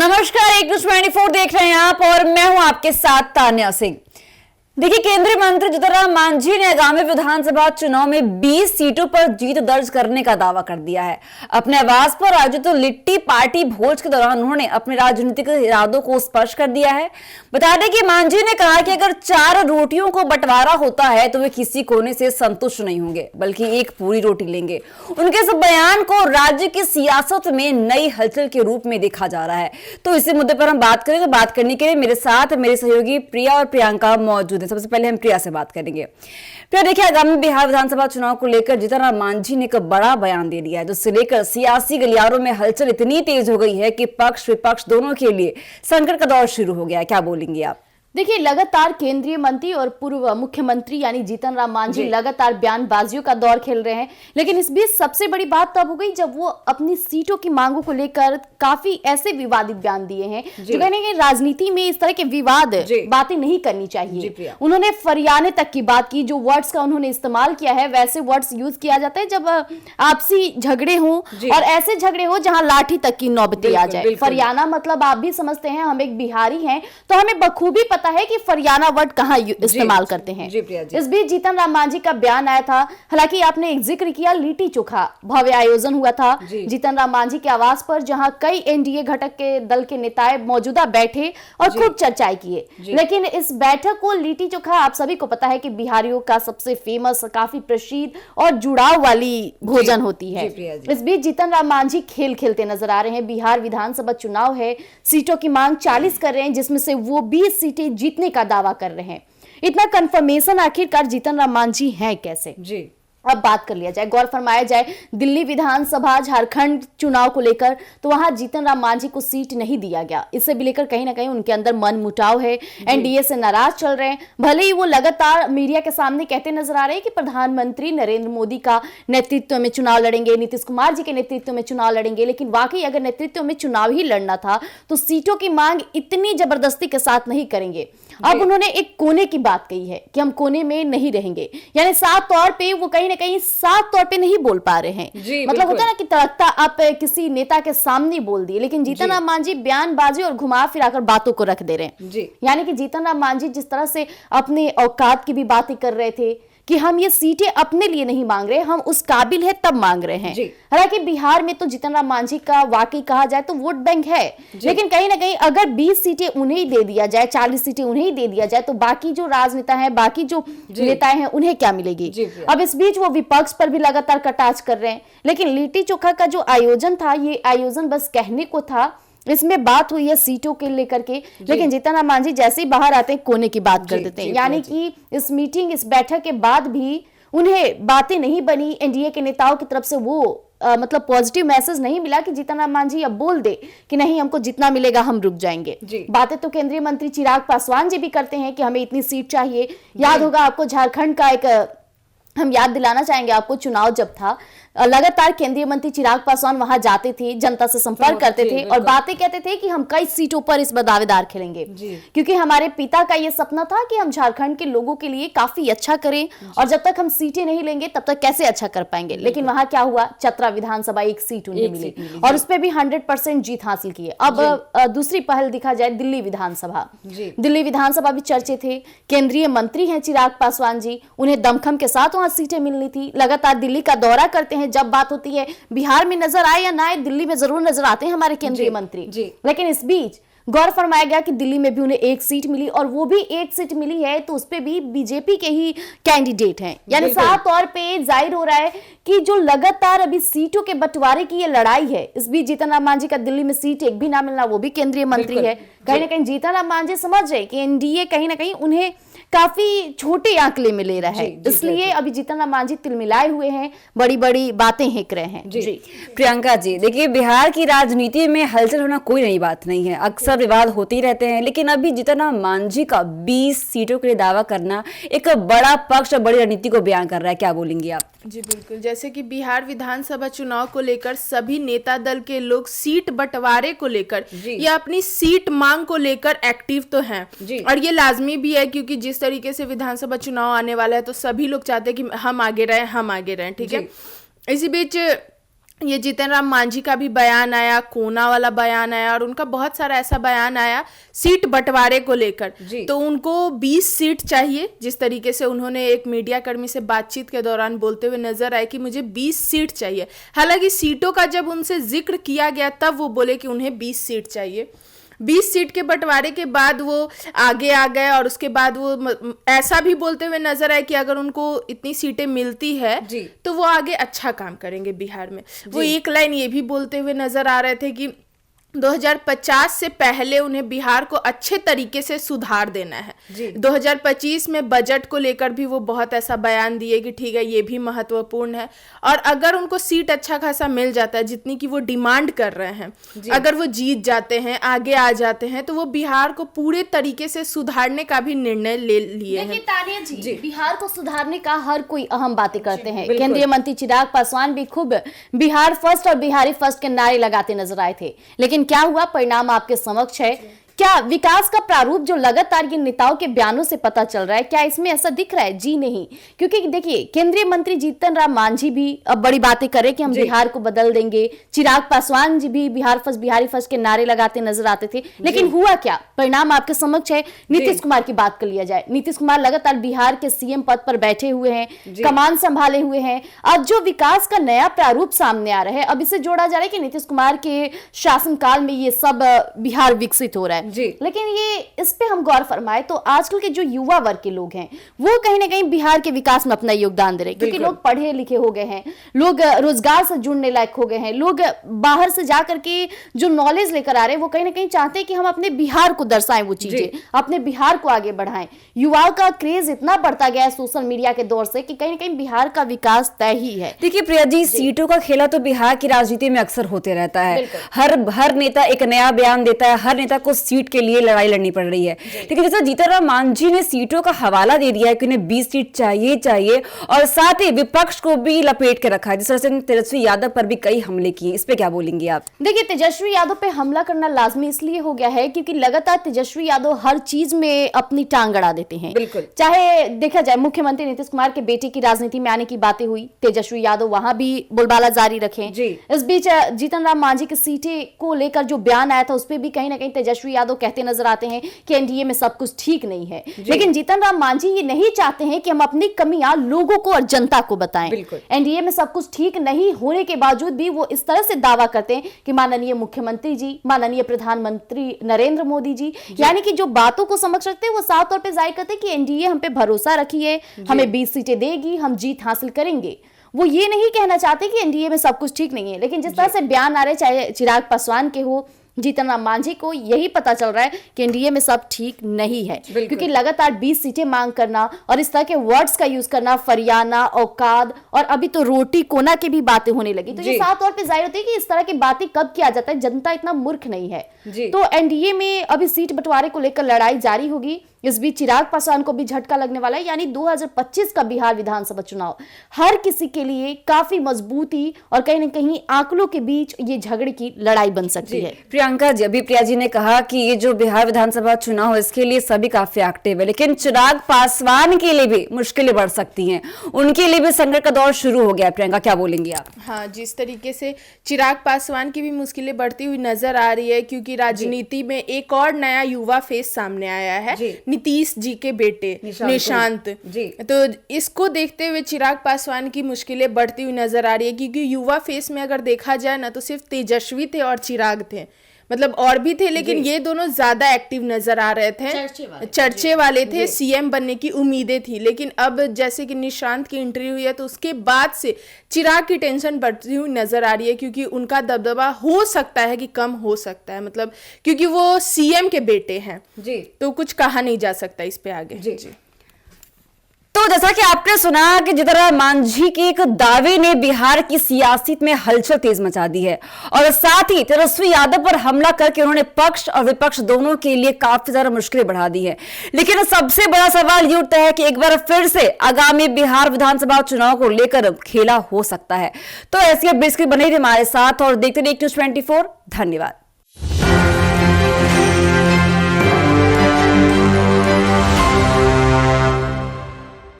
नमस्कार, एक न्यूज 24 देख रहे हैं आप और मैं हूं आपके साथ तान्या सिंह। देखिए, केंद्रीय मंत्री जीतनराम मांझी ने आगामी विधानसभा चुनाव में 20 सीटों पर जीत दर्ज करने का दावा कर दिया है। अपने आवास पर आयोजित लिट्टी पार्टी भोज के दौरान उन्होंने अपने राजनीतिक इरादों को स्पष्ट कर दिया है। बता दें कि मांझी ने कहा कि अगर 4 रोटियों को बंटवारा होता है तो वे किसी कोने से संतुष्ट नहीं होंगे, बल्कि एक पूरी रोटी लेंगे। उनके इस बयान को राज्य की सियासत में नई हलचल के रूप में देखा जा रहा है। तो इसी मुद्दे पर हम बात करें, तो बात करने के लिए मेरे साथ मेरे सहयोगी प्रिया और प्रियंका मौजूद है। सबसे पहले हम प्रिया से बात करेंगे। प्रिया, देखिए, आगामी बिहार विधानसभा चुनाव को लेकर जीतनराम मांझी ने एक बड़ा बयान दे दिया है, जिससे लेकर सियासी गलियारों में हलचल इतनी तेज हो गई है कि पक्ष विपक्ष दोनों के लिए संकट का दौर शुरू हो गया है। क्या बोलेंगे आप? देखिए, लगातार केंद्रीय मंत्री और पूर्व मुख्यमंत्री यानी जीतनराम मांझी लगातार बयानबाजियों का दौर खेल रहे हैं। लेकिन इस बीच सबसे बड़ी बात तब हो गई जब वो अपनी सीटों की मांगों को लेकर काफी ऐसे विवादित बयान दिए हैं जो कहने कि राजनीति में इस तरह के विवाद बातें नहीं करनी चाहिए। उन्होंने फरियाने तक की बात की। जो वर्ड्स का उन्होंने इस्तेमाल किया है वैसे वर्ड्स यूज किया जाता है जब आपसी झगड़े हों और ऐसे झगड़े हो जहां लाठी तक की नौबती आ जाए। फरियाना मतलब आप भी समझते हैं, हम एक बिहारी हैं तो हमें बखूबी पता है कि फरियाना वर्ड कहां इस्तेमाल करते हैं। इस बीच जीतनराम मांझी का बयान आया था। हालांकि आपने एक जिक्र किया, लिट्टी चोखा भव्य आयोजन हुआ था जीतनराम मांझी के आवास पर, जहां कई एनडीए घटक के दल के नेताएं मौजूदा बैठे और खूब चर्चाएं किए। लेकिन इस बैठक को लिट्टी चोखा, आप सभी को पता है कि बिहारियों का सबसे फेमस, काफी प्रसिद्ध और जुड़ाव वाली भोजन होती है। इस बीच जीतनराम मांझी खेल खेलते नजर आ रहे हैं। बिहार विधानसभा चुनाव है, सीटों की मांग 40 कर रहे हैं, जिसमें से वो 20 सीटें जीतने का दावा कर रहे हैं। इतना कंफर्मेशन आखिरकार जीतनराम मांझी हैं कैसे? अब बात कर लिया जाए, गौर फरमाया जाए दिल्ली विधानसभा झारखंड चुनाव को लेकर, तो वहां जीतनराम मांझी को सीट नहीं दिया गया। इससे भी लेकर कहीं ना कहीं उनके अंदर मन मुटाव है, एनडीए से नाराज चल रहे हैं। भले ही वो लगातार मीडिया के सामने कहते नजर आ रहे हैं कि प्रधानमंत्री नरेंद्र मोदी का नेतृत्व में चुनाव लड़ेंगे, नीतीश कुमार जी के नेतृत्व में चुनाव लड़ेंगे, लेकिन वाकई अगर नेतृत्व में चुनाव ही लड़ना था तो सीटों की मांग इतनी जबरदस्ती के साथ नहीं करेंगे। अब उन्होंने एक कोने की बात कही है कि हम कोने में नहीं रहेंगे, यानी साफ तौर पे वो कहीं ना कहीं साफ तौर पे नहीं बोल पा रहे हैं। मतलब होता है ना कि तड़कता आप किसी नेता के सामने बोल दिए, लेकिन जीतनराम मांझी बयानबाजी और घुमा फिराकर बातों को रख दे रहे हैं। यानी कि जीतनराम मांझी जिस तरह से अपने औकात की भी बातें कर रहे थे कि हम ये सीटें अपने लिए नहीं मांग रहे, हम उस काबिल है तब मांग रहे हैं। हालांकि बिहार में तो जीतनराम मांझी का वाकई कहा जाए तो वोट बैंक है, लेकिन कहीं ना कहीं अगर 20 सीटें उन्हें ही दे दिया जाए, 40 सीटें उन्हें ही दे दिया जाए, तो बाकी जो राजनेता हैं, बाकी जो नेताएं हैं, उन्हें क्या मिलेगी? अब इस बीच वो विपक्ष पर भी लगातार कटाक्ष कर रहे हैं। लेकिन लिट्टी चोखा का जो आयोजन था, ये आयोजन बस कहने को था, इसमें बात हुई है सीटों के लेकर के। लेकिन जीतनराम मांझी जैसे ही बाहर आते हैं कोने की बात कर देते हैं। यानी कि इस मीटिंग, इस बैठक के बाद भी उन्हें बातें नहीं बनी, एनडीए के नेताओं की तरफ से वो मतलब पॉजिटिव मैसेज नहीं मिला कि जीतनराम मांझी अब बोल दे कि नहीं, हमको जितना मिलेगा हम रुक जाएंगे। बातें तो केंद्रीय मंत्री चिराग पासवान जी भी करते हैं कि हमें इतनी सीट चाहिए। याद होगा आपको झारखंड का एक, हम याद दिलाना चाहेंगे आपको, चुनाव जब था लगातार केंद्रीय मंत्री चिराग पासवान वहां जाते थे, जनता से संपर्क करते थे और बातें कहते थे कि हम कई सीटों पर इस बार दावेदार खेलेंगे, क्योंकि हमारे पिता का यह सपना था कि हम झारखंड के लोगों के लिए काफी अच्छा करें और जब तक हम सीटें नहीं लेंगे तब तक कैसे अच्छा कर पाएंगे। लेकिन वहां क्या हुआ, चतरा विधानसभा 1 सीट उन्हें मिली और उस पर भी 100% जीत हासिल की है। अब दूसरी पहल दिखा जाए, दिल्ली विधानसभा। दिल्ली विधानसभा भी चर्चे थे, केंद्रीय मंत्री हैं चिराग पासवान जी, उन्हें दमखम के साथ वहां सीटें मिलनी थी। लगातार दिल्ली का दौरा करते हैं, जब बात होती है बिहार में नजर आए या ना आए, दिल्ली में जरूर नजर आते हैं हमारे केंद्रीय मंत्री। लेकिन इस बीच गौर फरमाया गया कि दिल्ली में भी उन्हें 1 सीट मिली और वो भी 1 सीट मिली है तो उस पे भी बीजेपी के ही कैंडिडेट हैं। यानी साफ तौर पे जाहिर हो रहा है कि जो लगातार अभी सीटों के बंटवारे की ये लड़ाई है, इस बीच जीतनराम मांझी का दिल्ली में सीट एक भी ना मिलना, वो भी केंद्रीय मंत्री है। कहीं ना कहीं जीतनराम मांझी समझ रहे कि एनडीए कहीं ना कहीं उन्हें काफी छोटे आंकड़े में ले रहा है, इसलिए अभी जीतनराम मांझी तिलमिलाए हुए हैं, बड़ी बड़ी बातें हेक रहे हैं। प्रियंका जी, देखिए, बिहार की राजनीति में हलचल होना कोई नई बात नहीं है, अक्सर विवाद होते ही रहते हैं। लेकिन अभी जीतनराम मांझी का 20 सीटों के लिए दावा करना एक बड़ा पक्ष और बड़ी रणनीति को बयान कर रहा है। क्या बोलेंगी आप? जी बिल्कुल, जैसे कि बिहार विधानसभा चुनाव को लेकर सभी नेता दल के लोग सीट बंटवारे को लेकर या अपनी सीट मांग को लेकर एक्टिव तो हैं, और ये लाजमी भी है क्योंकि जिस तरीके से विधानसभा चुनाव आने वाला है तो सभी लोग चाहते हैं कि हम आगे रहें, हम आगे रहें, ठीक है। इसी बीच ये जीतन राम मांझी का भी बयान आया, कोना वाला बयान आया और उनका बहुत सारा ऐसा बयान आया सीट बंटवारे को लेकर। तो उनको 20 सीट चाहिए, जिस तरीके से उन्होंने एक मीडिया कर्मी से बातचीत के दौरान बोलते हुए नजर आए कि मुझे 20 सीट चाहिए। हालांकि सीटों का जब उनसे जिक्र किया गया तब वो बोले कि उन्हें 20 सीट चाहिए। 20 सीट के बंटवारे के बाद वो आगे आ गए और उसके बाद वो ऐसा भी बोलते हुए नजर आए कि अगर उनको इतनी सीटें मिलती है तो वो आगे अच्छा काम करेंगे बिहार में। वो एक लाइन ये भी बोलते हुए नजर आ रहे थे कि 2050 से पहले उन्हें बिहार को अच्छे तरीके से सुधार देना है। 2025 में बजट को लेकर भी वो बहुत ऐसा बयान दिए कि ठीक है ये भी महत्वपूर्ण है और अगर उनको सीट अच्छा खासा मिल जाता है जितनी कि वो डिमांड कर रहे हैं, अगर वो जीत जाते हैं, आगे आ जाते हैं, तो वो बिहार को पूरे तरीके से सुधारने का भी निर्णय ले लिए हैं। तानिया जी, बिहार को सुधारने का हर कोई अहम बातें करते हैं। केंद्रीय मंत्री चिराग पासवान भी खूब बिहार फर्स्ट और बिहारी फर्स्ट के नारे लगाते नजर आए थे, लेकिन क्या हुआ परिणाम आपके समक्ष है। क्या विकास का प्रारूप जो लगातार ये नेताओं के बयानों से पता चल रहा है, क्या इसमें ऐसा दिख रहा है? जी नहीं, क्योंकि देखिए केंद्रीय मंत्री जीतन राम मांझी भी अब बड़ी बातें करे कि हम बिहार को बदल देंगे। चिराग पासवान जी भी बिहार फर्स्ट बिहारी फर्स्ट के नारे लगाते नजर आते थे, लेकिन हुआ क्या? परिणाम आपके समक्ष है। नीतीश कुमार की बात कर लिया जाए, नीतीश कुमार लगातार बिहार के सीएम पद पर बैठे हुए हैं, कमान संभाले हुए हैं। अब जो विकास का नया प्रारूप सामने आ रहा है, अब इसे जोड़ा जा रहा है कि नीतीश कुमार के शासनकाल में ये सब बिहार विकसित हो रहा है। लेकिन ये इस पे हम गौर फरमाए तो आजकल के जो युवा वर्ग के लोग हैं वो कहीं ना कहीं बिहार के विकास में अपना योगदान दे रहे हैं, क्योंकि लोग पढ़े लिखे हो गए हैं, लोग रोजगार से जुड़ने लायक हो गए हैं, लोग बाहर से जाकर के जो नॉलेज लेकर आ रहे हैं वो कहीं ना कहीं चाहते हैं कि हम अपने बिहार को दर्शाएं, वो चीजें अपने बिहार को आगे बढ़ाएं। युवाओं का क्रेज इतना बढ़ता गया है सोशल मीडिया के दौर से कि कहीं ना कहीं बिहार का विकास तय ही है। देखिए प्रिया जी, सीटों का खेला तो बिहार की राजनीति में अक्सर होते रहता है। हर नेता एक नया बयान देता है, हर नेता को सीट के लिए लड़ाई लड़नी पड़ रही है। लेकिन जैसा जीतन राम मांझी ने सीटों का हवाला दे दिया है कि उन्हें 20 सीट चाहिए और साथ ही विपक्ष को भी लपेट के रखा है, जिस तरह से तेजस्वी यादव पर भी कई हमले किए, इस पे क्या बोलेंगे आप? देखिए तेजस्वी यादव पे हमला करना लाजमी इसलिए हो गया है क्योंकि लगातार तेजस्वी यादव हर चीज में अपनी टांग अड़ा देते हैं। चाहे देखा जाए मुख्यमंत्री नीतीश कुमार के बेटे की राजनीति में आने की बातें हुई, तेजस्वी यादव वहां भी बोलबाला जारी रखे। इस बीच जीतन राम मांझी की सीटें को लेकर जो बयान आया था उस पर भी कहीं ना कहीं तेजस्वी यादव कहते नजर आते हैं कि एनडीए में सब कुछ ठीक नहीं है। लेकिन जीतन राम मांझी ये नहीं चाहते हैं कि हम अपनी कमियां लोगों को और जनता को बताएं। एनडीए में सब कुछ ठीक नहीं होने के बावजूद भी वो इस तरह से दावा करते हैं कि माननीय मुख्यमंत्री जी, माननीय प्रधानमंत्री नरेंद्र मोदी जी, यानी कि जो बातों को समझ रखते हैं वो साफ तौर पर जाहिर करते हैं कि एनडीए हम पे भरोसा रखिए, हमें 20 सीटें देगी, हम जीत हासिल करेंगे। वो ये नहीं कहना चाहते कि एनडीए में सब कुछ ठीक नहीं है। लेकिन जिस तरह से बयान आ रहे, चाहे चिराग पासवान के हो, जीतन राम मांझी को यही पता चल रहा है कि एनडीए में सब ठीक नहीं है, क्योंकि लगातार 20 सीटें मांग करना और इस तरह के वर्ड्स का यूज करना, फरियाना, औकाद और अभी तो रोटी कोना की भी बातें होने लगी। तो ये साफ तौर पे जाहिर होती है कि इस तरह की बातें कब किया जाता है, जनता इतना मूर्ख नहीं है। तो एनडीए में अभी सीट बंटवारे को लेकर लड़ाई जारी होगी। इस बीच चिराग पासवान को भी झटका लगने वाला है, यानी 2025 का बिहार विधानसभा चुनाव हर किसी के लिए काफी मजबूती और कहीं ना कहीं आंकड़ों के बीच ये झगड़े की लड़ाई बन सकती है। प्रियंका जी, अभी प्रिया जी ने कहा कि ये जो बिहार विधानसभा चुनाव है इसके लिए सभी काफी एक्टिव है, लेकिन चिराग पासवान के लिए भी मुश्किलें बढ़ सकती हैं, उनके लिए भी संकट का दौर शुरू हो गया। प्रियंका, क्या बोलेंगी आप? हाँ, जिस तरीके से चिराग पासवान की भी मुश्किलें बढ़ती हुई नजर आ रही है, क्योंकि राजनीति में एक और नया युवा फेस सामने आया है, नीतीश जी के बेटे निशांत जी। तो इसको देखते हुए चिराग पासवान की मुश्किलें बढ़ती हुई नजर आ रही है, क्योंकि युवा फेस में अगर देखा जाए ना तो सिर्फ तेजस्वी थे और चिराग थे, मतलब और भी थे, लेकिन ये दोनों ज्यादा एक्टिव नजर आ रहे थे, चर्चे वाले थे, सीएम बनने की उम्मीदें थी। लेकिन अब जैसे कि निशांत की एंट्री हुई है तो उसके बाद से चिराग की टेंशन बढ़ती हुई नजर आ रही है, क्योंकि उनका दबदबा हो सकता है कि कम हो सकता है, मतलब क्योंकि वो सीएम के बेटे हैं जी, तो कुछ कहा नहीं जा सकता इस पे आगे जी। तो जैसा कि आपने सुना कि जीतन राम मांझी के एक दावे ने बिहार की सियासत में हलचल तेज मचा दी है और साथ ही तेजस्वी यादव पर हमला करके उन्होंने पक्ष और विपक्ष दोनों के लिए काफी ज्यादा मुश्किलें बढ़ा दी है। लेकिन सबसे बड़ा सवाल ये उठता है कि एक बार फिर से आगामी बिहार विधानसभा चुनाव को लेकर खेला हो सकता है। तो ऐसी अपडेट्स बने रहिए हमारे साथ और देखते रहिए News 24। धन्यवाद।